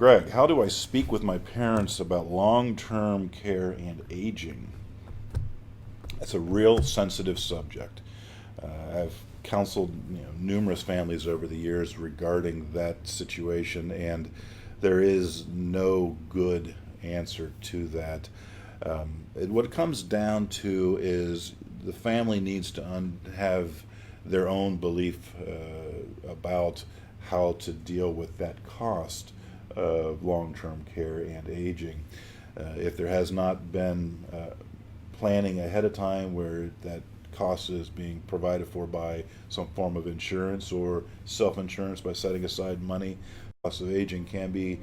Greg, how do I speak with my parents about long-term care and aging? That's a real sensitive subject. I've counseled numerous families over the years regarding that situation, and there is no good answer to that. What it comes down to is the family needs to have their own belief about how to deal with that cost of long-term care and aging. If there has not been planning ahead of time where that cost is being provided for by some form of insurance or self-insurance by setting aside money, the cost of aging can be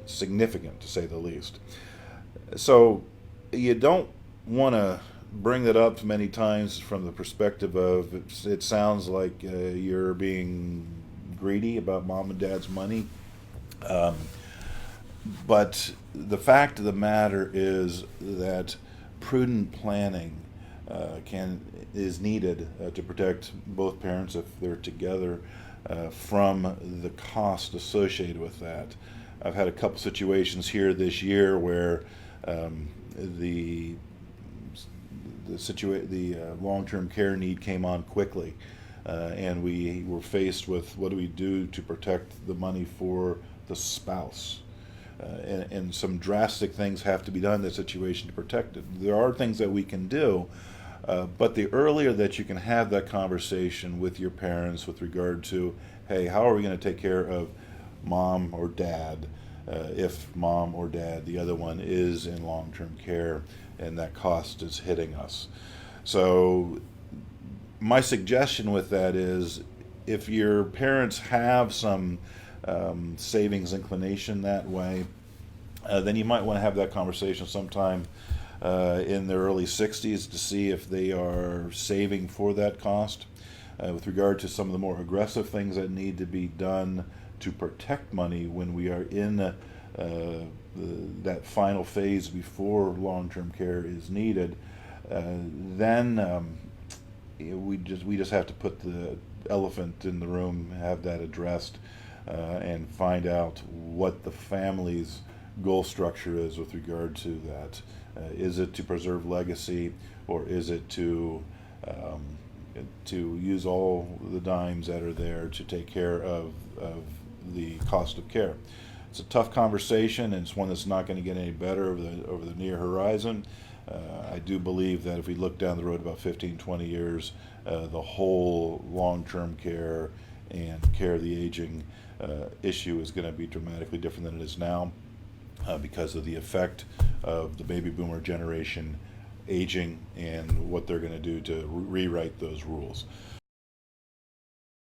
significant, to say the least. So you don't want to bring that up many times from the perspective of it sounds like you're being greedy about mom and dad's money. Um, but the fact of the matter is that prudent planning is needed to protect both parents if they're together from the cost associated with that. I've had a couple situations here this year where the long-term care need came on quickly, and we were faced with what do we do to protect the money for the spouse. And some drastic things have to be done in that situation to protect it. There are things that we can do, but the earlier that you can have that conversation with your parents with regard to, hey, how are we going to take care of mom or dad if mom or dad, the other one, is in long-term care and that cost is hitting us. So my suggestion with that is if your parents have some savings inclination that way, then you might want to have that conversation sometime in their early 60s to see if they are saving for that cost. With regard to some of the more aggressive things that need to be done to protect money when we are in that final phase before long-term care is needed, then we just have to put the elephant in the room, have that addressed, and find out what the family's goal structure is with regard to that. Is it to preserve legacy, or is it to use all the dimes that are there to take care of the cost of care? It's a tough conversation, and it's one that's not going to get any better over the near horizon. I do believe that if we look down the road about 15, 20 years, the whole long-term care and care of the aging issue is going to be dramatically different than it is now because of the effect of the baby boomer generation aging and what they're going to do to rewrite those rules.